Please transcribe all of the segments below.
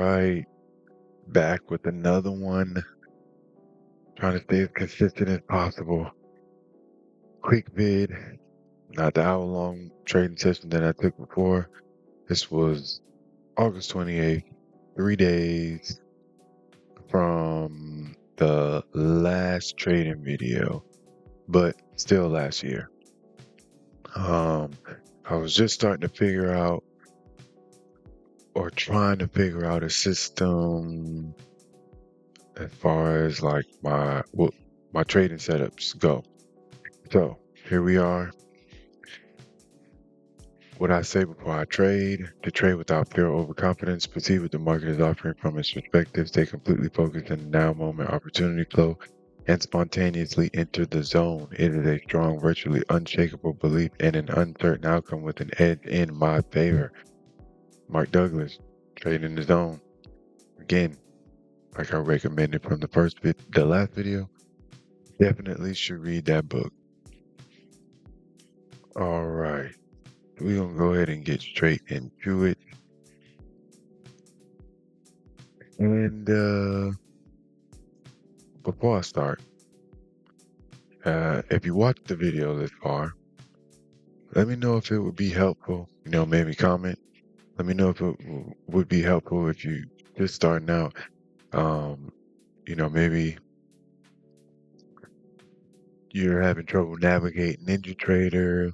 right, back with another one. Trying to stay as consistent as possible. Quick vid, not the hour-long trading session that I took before. This was August 28th, 3 days from the last trading video, but still last year. I was just starting to figure out or trying to figure out a system as far as like my trading setups go. So here we are. What I say before I trade: to trade without fear or overconfidence, perceive what the market is offering from its perspective, stay completely focused in the now moment opportunity flow, and spontaneously enter the zone. It is a strong, virtually unshakable belief in an uncertain outcome with an edge in my favor. Mark Douglas, Trading in the Zone. Again, like I recommended from the last video, definitely should read that book. All right, we're gonna go ahead and get straight into it. And before I start, if you watched the video this far, let me know if it would be helpful. Maybe comment. Let me know if it would be helpful if you just starting out. Maybe you're having trouble navigating NinjaTrader,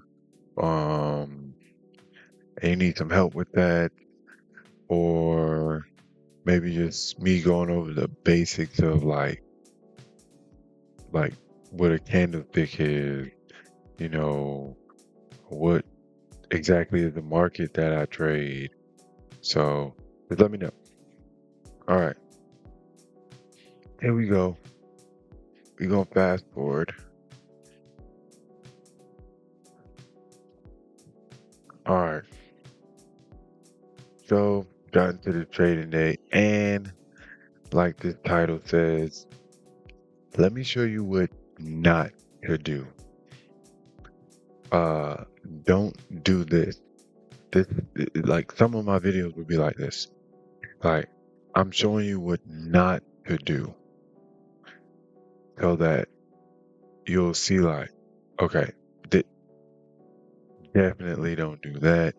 and you need some help with that, or maybe just me going over the basics of like what a candlestick is, what exactly is the market that I trade. So just let me know. All right, here we go. We're gonna fast forward. All right, so got into the trading day, and like this title says, let me show you what not to do. Don't do this. Like some of my videos would be like this. Like, I'm showing you what not to do so that you'll see like, okay, definitely don't do that.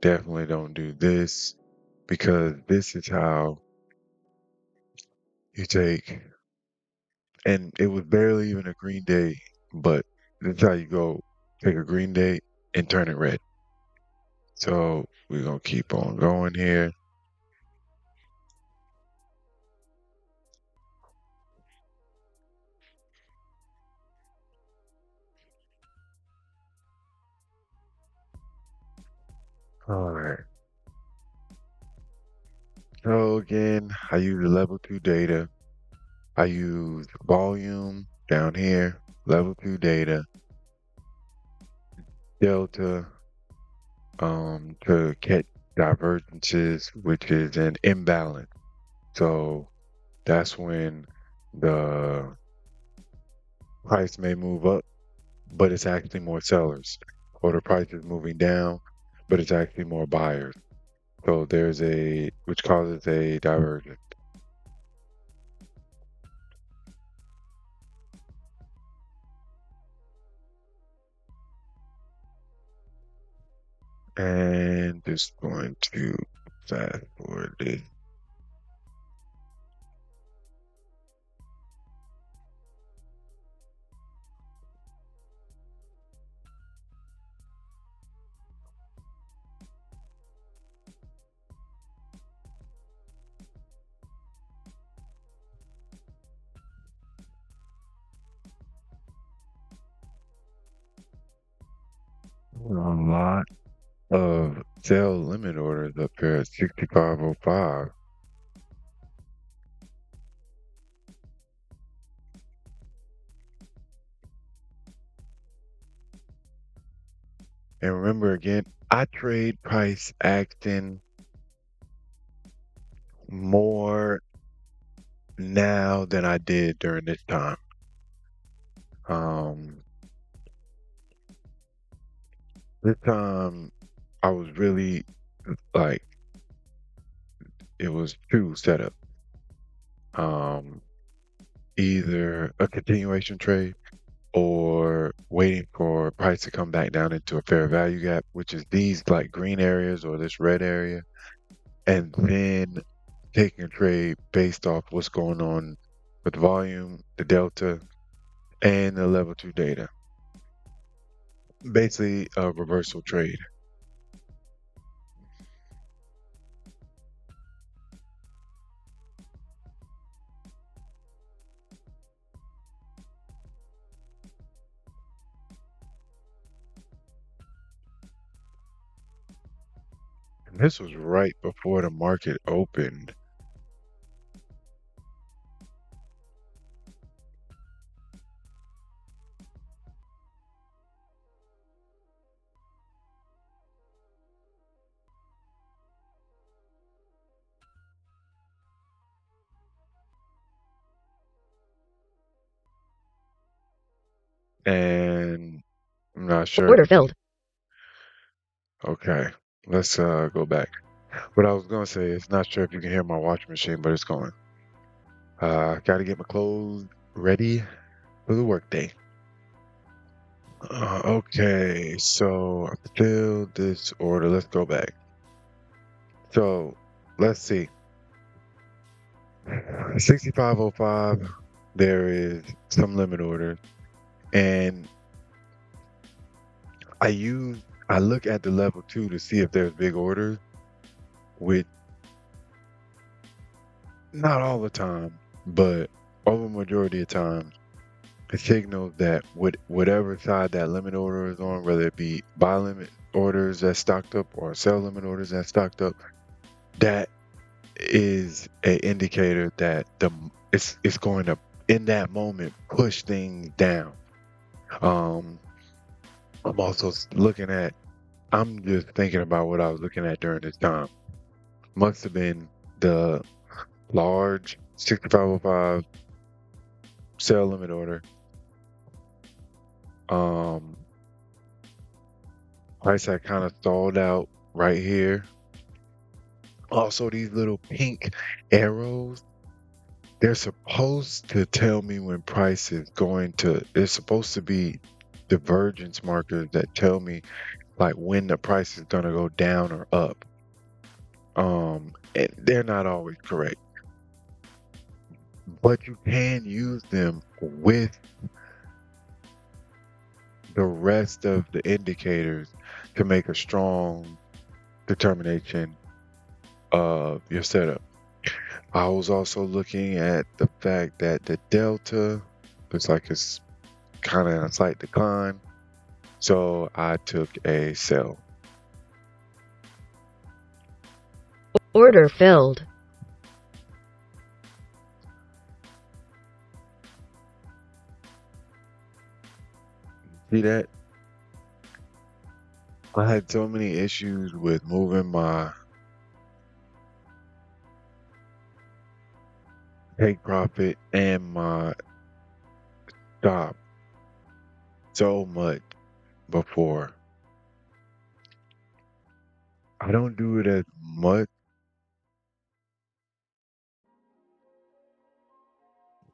Definitely don't do this, because this is how you take, and it was barely even a green day, but this is how you go take a green day and turn it red. So we're gonna keep on going here. All right. So again, I use the level 2 data. I use volume down here, level 2 data, delta, to catch divergences, which is an imbalance. So that's when the price may move up, but it's actually more sellers, or the price is moving down, but it's actually more buyers. So there's which causes a divergence. And just going to fast forward this. A lot of sell limit orders up here at 6505. And remember again, I trade price action more now than I did during this time. This time I was really like, it was two setups. Either a continuation trade or waiting for price to come back down into a fair value gap, which is these like green areas or this red area, and then taking a trade based off what's going on with volume, the delta, and the level 2 data. Basically a reversal trade. And this was right before the market opened. And I'm not sure. Order filled. Okay, let's go back. What I was gonna say is not sure if you can hear my watch machine, but it's going. Gotta get my clothes ready for the workday. Okay, so I filled this order. Let's go back. So let's see. 6505, there is some limit orders, and I look at the level 2 to see if there's big orders, with not all the time, but over majority of times it signals that whatever side that limit order is on, whether it be buy limit orders that's stocked up or sell limit orders that's stocked up, that is an indicator that it's going to in that moment push things down. I'm also looking at. I'm just thinking about what I was looking at during this time. Must have been the large 6505 sell limit order. Price had kind of stalled out right here. Also, these little pink arrows, they're supposed to tell me when price is going to, they're supposed to be divergence markers that tell me like when the price is gonna go down or up. And they're not always correct, but you can use them with the rest of the indicators to make a strong determination of your setup. I was also looking at the fact that the delta looks like it's kind of in a slight decline, so I took a sell. Order filled. See that? I had so many issues with moving my take profit and my stop so much before. I don't do it as much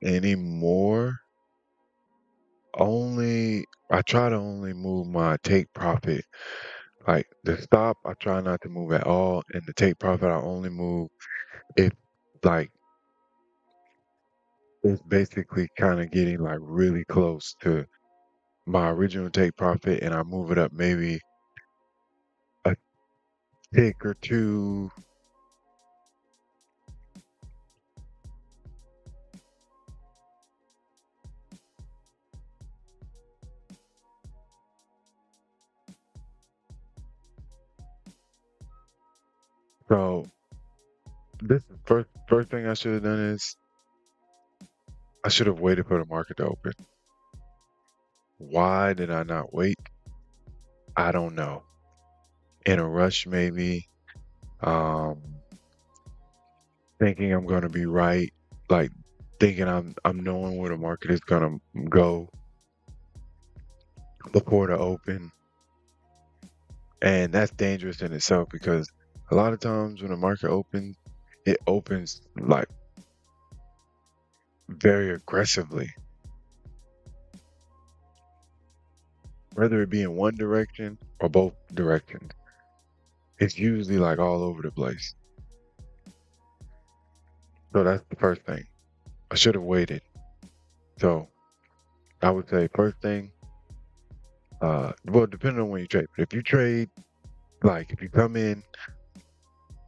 anymore. I try to only move my take profit. Like the stop, I try not to move at all, and the take profit, I only move if like it's basically kind of getting like really close to my original take profit, and I move it up maybe a tick or two. So this is first thing I should have done is I should have waited for the market to open. Why did I not wait? I don't know. In a rush, maybe. Um, Thinking I'm gonna be right, like thinking I'm knowing where the market is gonna go before the open, and that's dangerous in itself because a lot of times when the market opens, it opens like very aggressively, whether it be in one direction or both directions. It's usually like all over the place. So that's the first thing. I should have waited. So I would say first thing, well, depending on when you trade. But if you trade, like if you come in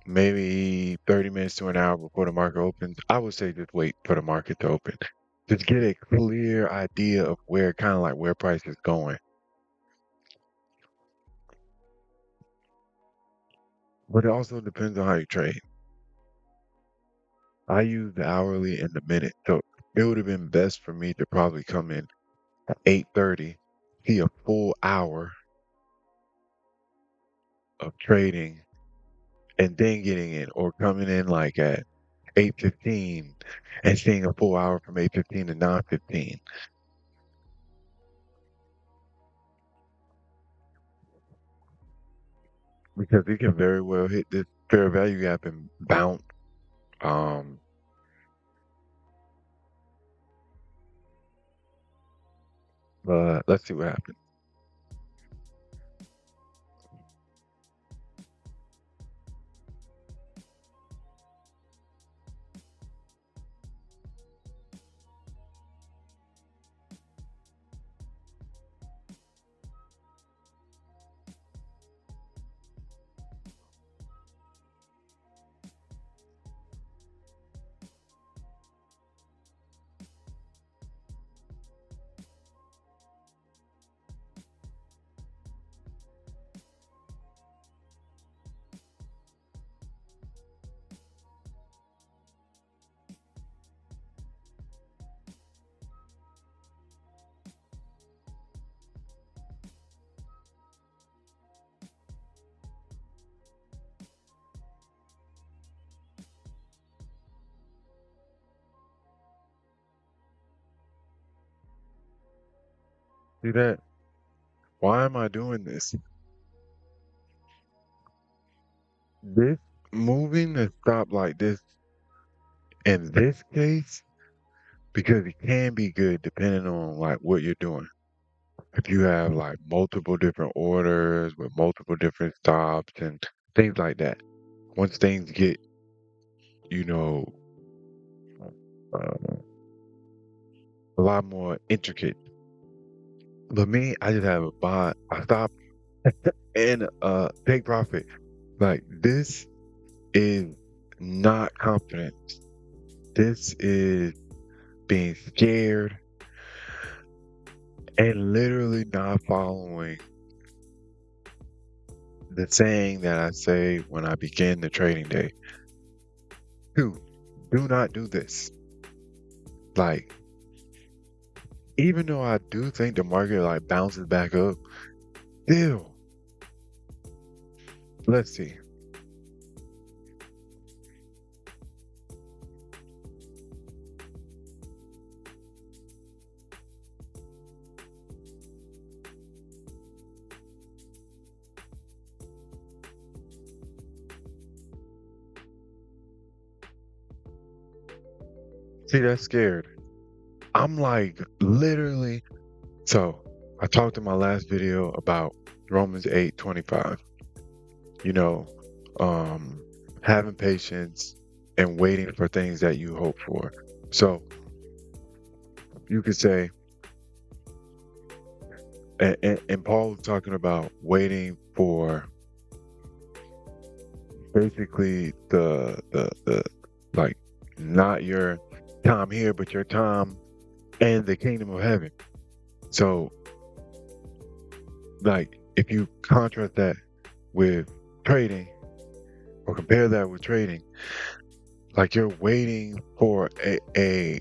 maybe 30 minutes to an hour before the market opens, I would say just wait for the market to open. Just get a clear idea of where kind of like where price is going. But it also depends on how you trade. I use the hourly and the minute. So it would have been best for me to probably come in at 8:30, see a full hour of trading and then getting in, or coming in like at 8:15 and seeing a full hour from 8:15 to 9:15. Because it can very well hit this fair value gap and bounce. Um, but let's see what happens. See that? Why am I doing this? This moving a stop like this in this case, because it can be good depending on like what you're doing. If you have like multiple different orders with multiple different stops and things like that. Once things get, you know, uh, a lot more intricate. But me, I just have a buy, a stop, and take profit. Like this is not confidence. This is being scared and literally not following the saying that I say when I begin the trading day. Two, do not do this. Like, even though I do think the market like bounces back up, still, let's see. See, that's scared. I'm like literally. So I talked in my last video about Romans 8:25. You know, um, having patience and waiting for things that you hope for. So you could say, and Paul was talking about waiting for basically the like not your time here, but your time in the kingdom of heaven. So like if you contrast that with trading or compare that with trading, like you're waiting for a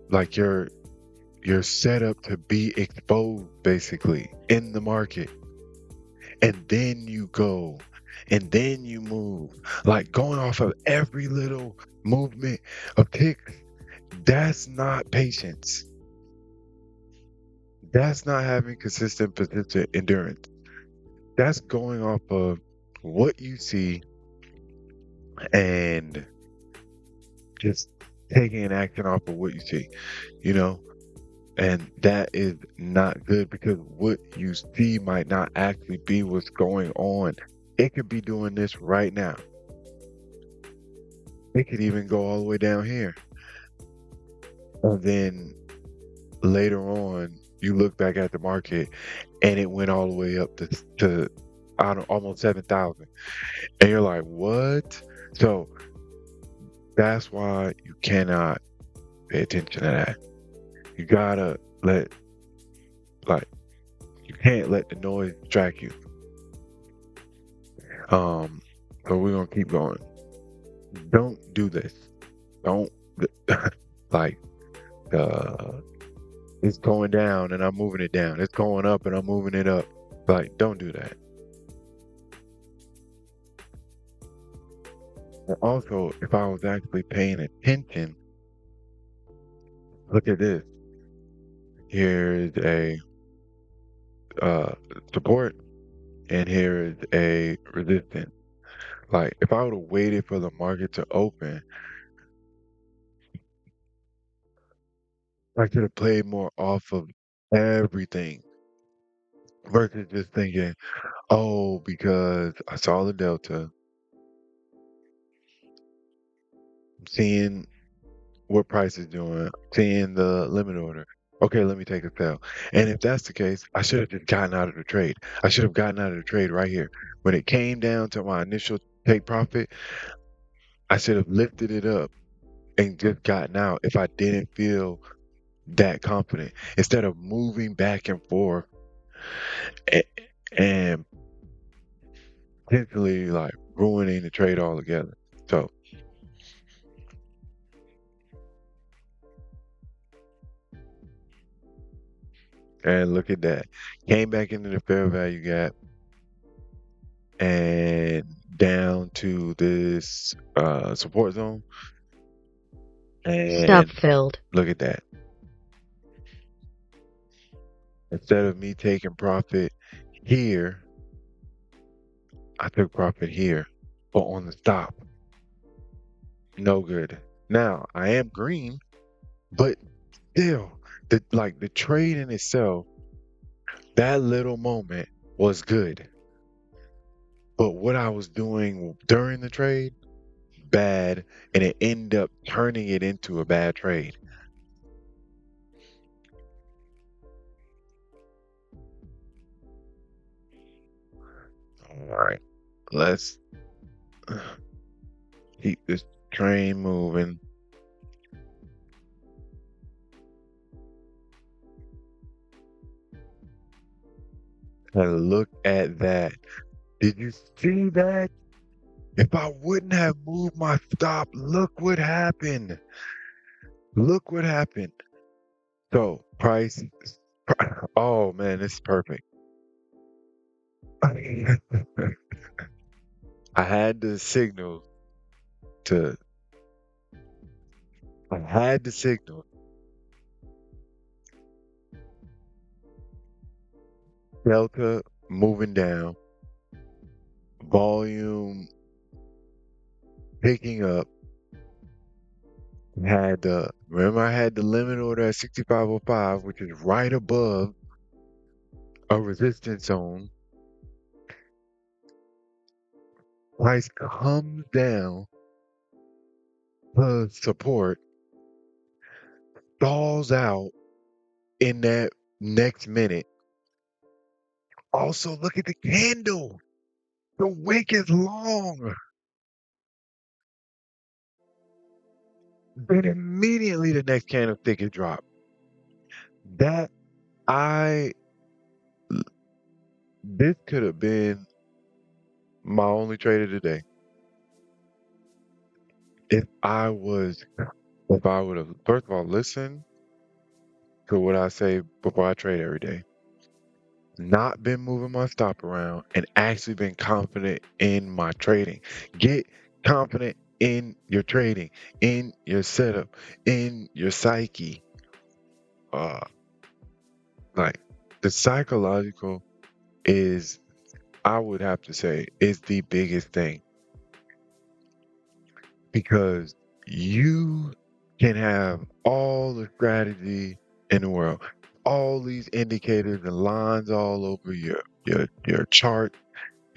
like you're set up to be exposed basically in the market, and then you go and then you move, like going off of every little movement of ticks. That's not patience. That's not having consistent persistent endurance. that's going off of what you see and just taking an action off of what you see, you know? And that is not good because what you see might not actually be what's going on. It could be doing this right now. It could even go all the way down here. And then later on, you look back at the market and it went all the way up to I don't, almost 7,000. And you're like, what? So that's why you cannot pay attention to that. You gotta like, you can't let the noise distract you. So we're gonna keep going. Don't do this. Don't like it's going down and I'm moving it down. It's going up and I'm moving it up. Like, don't do that. And also, if I was actually paying attention, look at this. Here's a support and here is a resistance. Like, if I would have waited for the market to open, I could have played more off of everything versus just thinking, oh, because I saw the delta, I'm seeing what price is doing, seeing the limit order. Okay, let me take a sell. And if that's the case, I should have just gotten out of the trade. I should have gotten out of the trade right here. When it came down to my initial take profit, I should have lifted it up and just gotten out if I didn't feel that confident instead of moving back and forth and, and potentially like ruining the trade altogether. So, and look at that. Came back into the fair value gap and down to this support zone. Stop And filled. look at that. Instead of me taking profit here, I took profit here, but on the stop. No good. Now I am green, but still, the trade in itself, that little moment was good. But what I was doing during the trade, bad, and it ended up turning it into a bad trade. All right, let's keep this train moving. And look at that. Did you see that? If I wouldn't have moved my stop, look what happened. Look what happened. So, price. Oh man, this is perfect. I had the signal to. I had the signal. Delta moving down. Volume picking up. Remember I had the limit order at 6505, which is right above a resistance zone. Price comes down to support, stalls out in that next minute. Also, look at the candle. The wick is long. Then immediately the next candlestick is dropped. That I this could have been my only trade of the day. If I would have first of all listened to what I say before I trade every day, not been moving my stop around, and actually been confident in my trading. Get confident in your trading, in your setup, in your psyche. Uh, like the psychological is I would have to say is the biggest thing, because you can have all the strategy in the world, all these indicators and lines all over your chart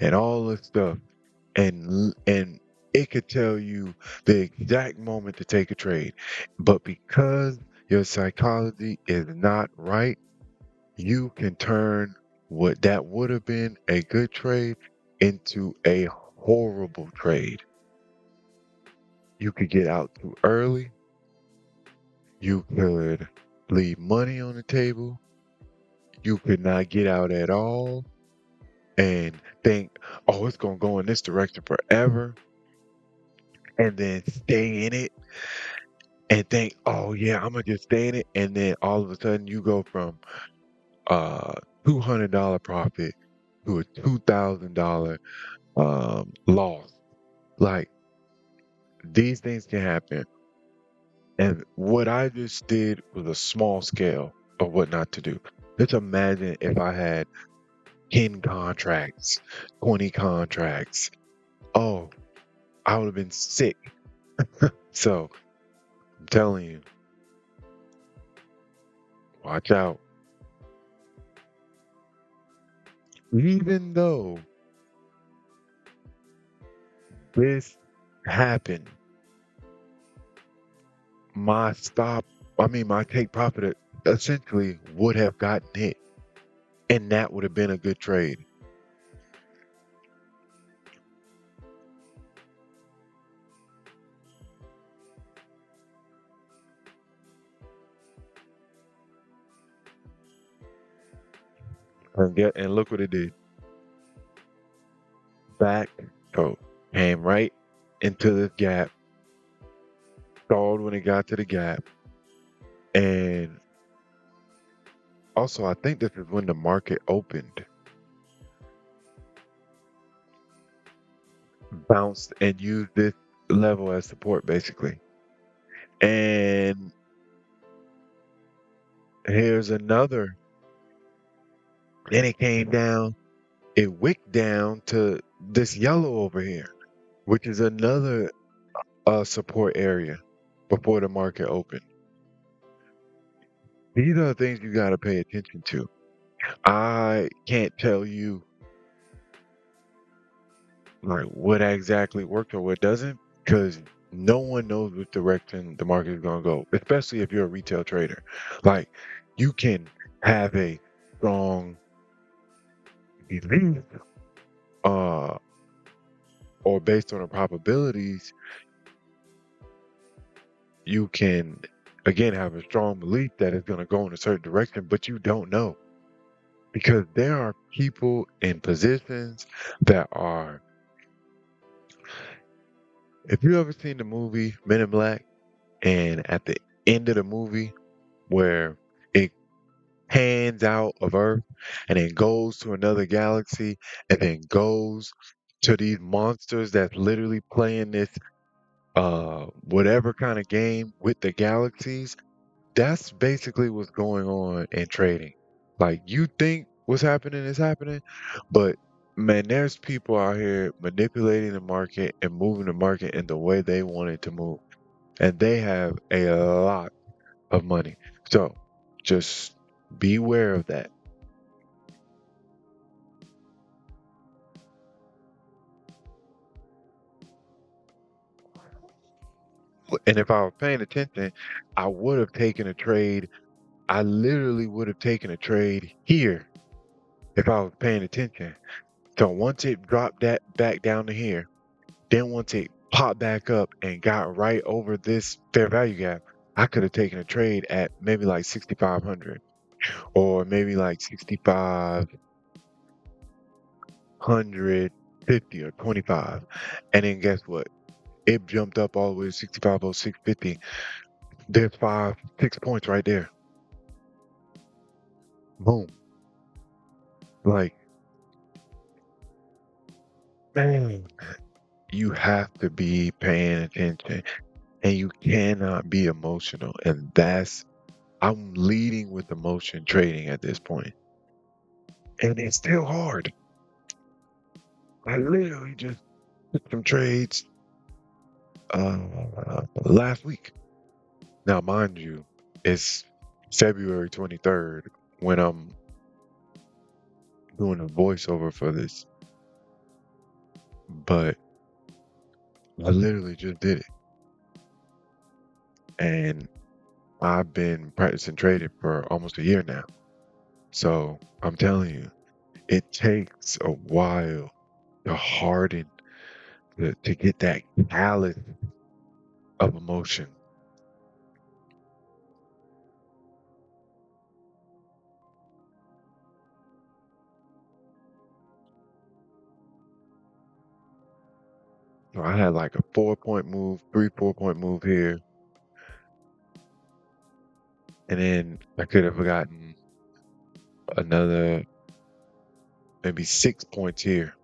and all this stuff, and it could tell you the exact moment to take a trade. But because your psychology is not right, you can turn what that would have been a good trade into a horrible trade. You could get out too early. You could leave money on the table. You could not get out at all and think, oh, it's going to go in this direction forever, and then stay in it and think, oh yeah, I'm gonna just stay in it, and then all of a sudden you go from uh $200 profit to a $2,000 loss. Like, these things can happen, and what I just did was a small scale of what not to do. Just imagine if I had 10 contracts, 20 contracts. Oh, I would have been sick. So I'm telling you, watch out. Even though this happened, my stop, my take profit essentially would have gotten hit, and that would have been a good trade. And look what it did. Back, so came right into this gap, stalled when it got to the gap, and also I think this is when the market opened, bounced and used this level as support basically. And here's another, and it came down, it wicked down to this yellow over here, which is another support area before the market opened. These are the things you got to pay attention to. I can't tell you like what exactly worked or what doesn't, because no one knows which direction the market is going to go, especially if you're a retail trader. Like, you can have a strong belief, uh, or based on the probabilities, you can again have a strong belief that it's going to go in a certain direction, but you don't know, because there are people in positions that are, if you ever seen the movie Men in Black, and at the end of the movie where it pans out of Earth and then goes to another galaxy and then goes to these monsters that's literally playing this whatever kind of game with the galaxies, that's basically what's going on in trading. Like, you think what's happening is happening, but man, there's people out here manipulating the market and moving the market in the way they want it to move. And they have a lot of money. So just beware of that. And if I was paying attention, I would have taken a trade. I literally would have taken a trade here if I was paying attention. So once it dropped that back down to here, then once it popped back up and got right over this fair value gap, I could have taken a trade at maybe like 6,500 or maybe like 6,550 or 25. And then guess what? It jumped up all the way to 6506.50. There's 6 points right there. Boom. Like, man, you have to be paying attention, and you cannot be emotional. And I'm leading with emotion trading at this point. And it's still hard. I literally just took some trades last week. Now, mind you, it's February 23rd when I'm doing a voiceover for this, but I literally just did it. And I've been practicing trading for almost a year now. So I'm telling you, it takes a while to harden, to get that callus of emotion. So I had like a 4-point move, 3 4-point move here, and then I could have gotten another maybe 6 points here.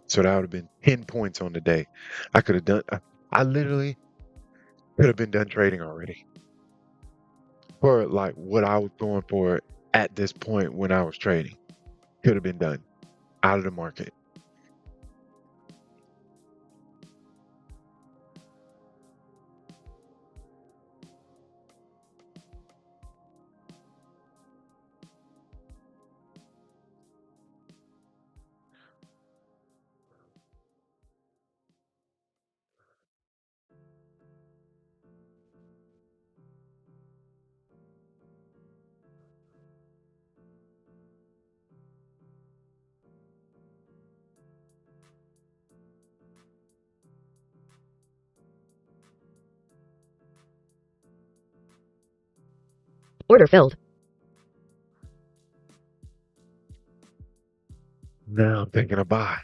So that would have been 10 points on the day. I could have done, I literally could have been done trading already for like what I was going for at this point when I was trading. Could have been done out of the market. Order filled. Now I'm thinking of buy.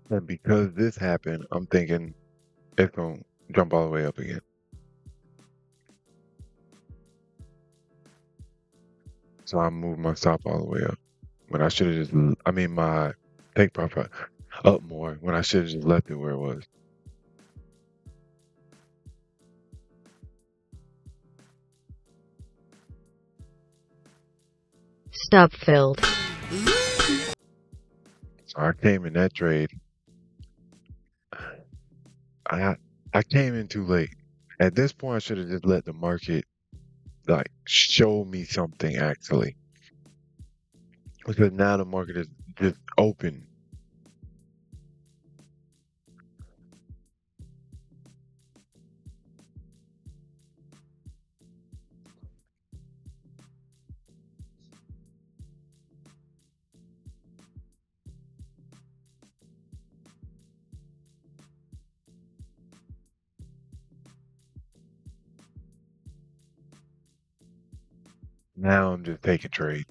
And because this happened, I'm thinking it's going to jump all the way up again. So I moved my stop all the way up when I should have just, I mean, my take profit up more when I should have just left it where it was. Stop filled. So I came in that trade. I I came in too late. At this point, I should have just let the market like show me something actually, because now the market is just open. Now I'm just taking trade.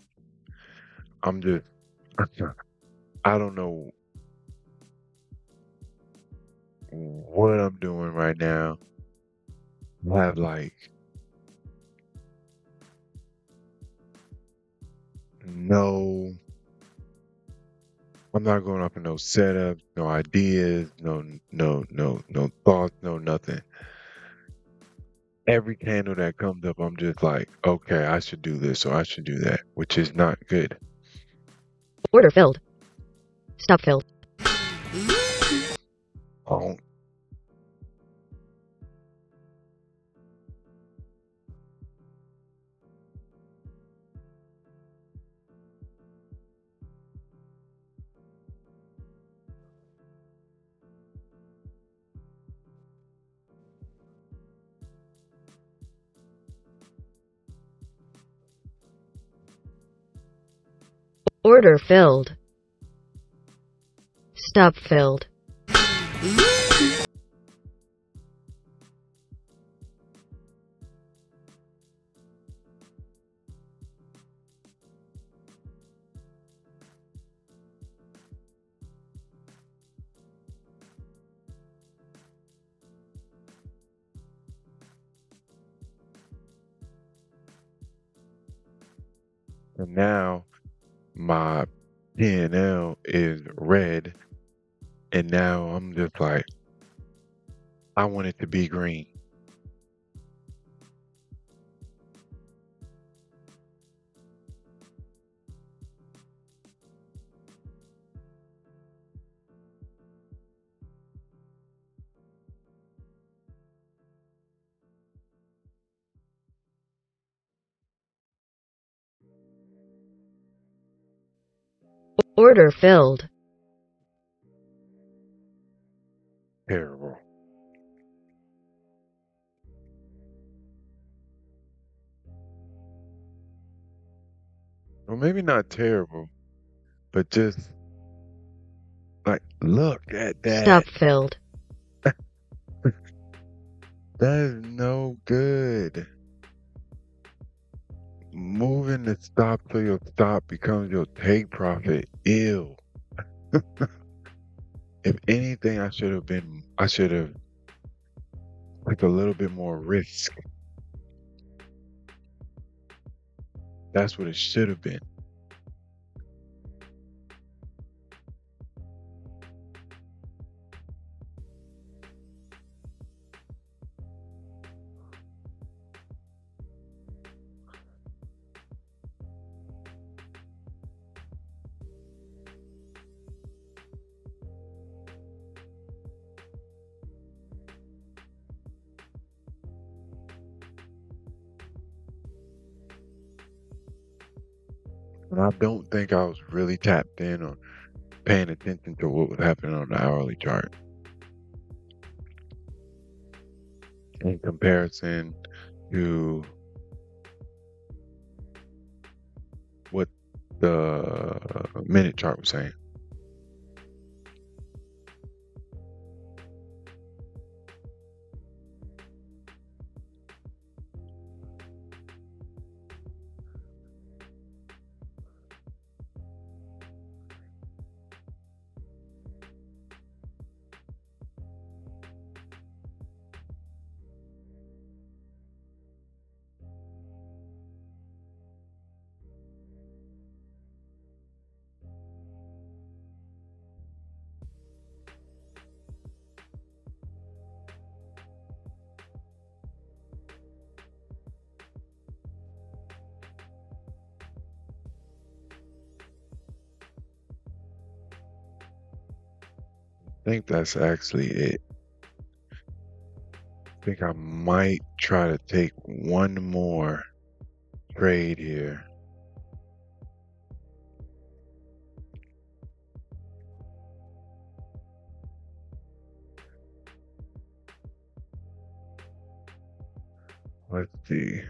I'm just I don't know what I'm doing right now. I have like no. I'm not going off of no setups, no ideas, no thoughts, no nothing. Every candle that comes up, I'm just like, okay, I should do this or I should do that, which is not good. Order filled. Stop filled. Oh, Order filled. Stop filled. and now my P&L is red, and now I'm just like, I want it to be green. Order filled. Terrible. Well, maybe not terrible, but just like, look at Stop that. filled. That is no good. Moving the stop till your stop becomes your take profit. Ew. If anything, I should have took a little bit more risk. That's what it should have been. And I don't think I was really tapped in or paying attention to what was happening on the hourly chart in comparison to what the minute chart was saying. I think that's actually it. I think I might try to take one more trade here. Let's see.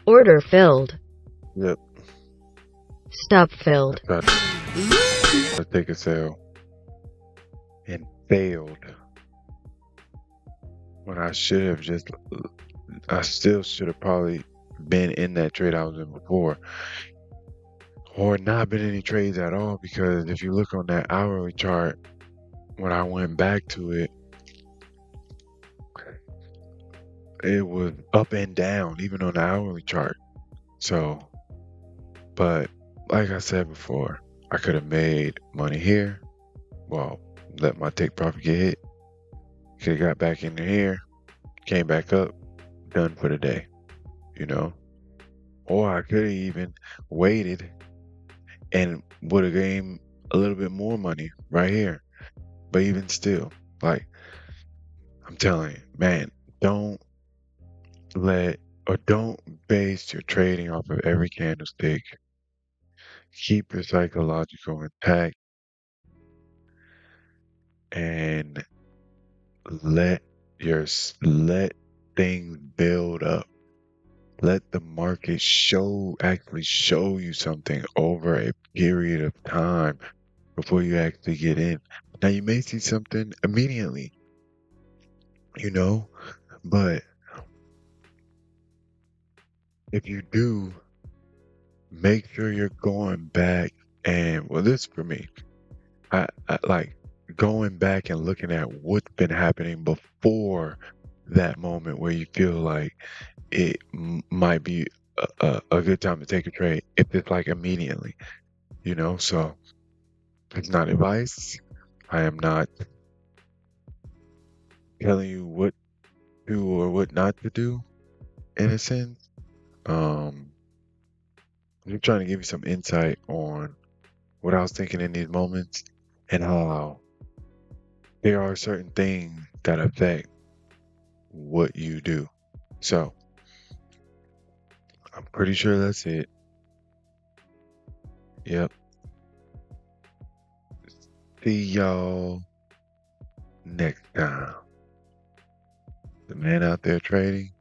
Order filled. Yep. Stop filled. I tried to take a sell and failed when I should have I still should have probably been in that trade I was in before, or not been any trades at all, because if you look on that hourly chart, when I went back to it, it was up and down, even on the hourly chart. So, but like I said before, I could have made money here. Well, let my take profit get hit. Could have got back in here, came back up, done for the day, you know? Or I could have even waited and would have gained a little bit more money right here. But even still, like, I'm telling you, man, don't let or don't base your trading off of every candlestick. Keep your psychological intact and let let things build up. Let the market actually show you something over a period of time before you actually get in. Now you may see something immediately, you know, but if you do, make sure you're going back and, well, this for me. I like going back and looking at what's been happening before that moment where you feel like it might be a good time to take a trade if it's like immediately, so it's not advice. I am not telling you what to or what not to do in a sense. Um, I'm just trying to give you some insight on what I was thinking in these moments and how there are certain things that affect what you do. So I'm pretty sure that's it. Yep. See y'all next time. The man out there trading.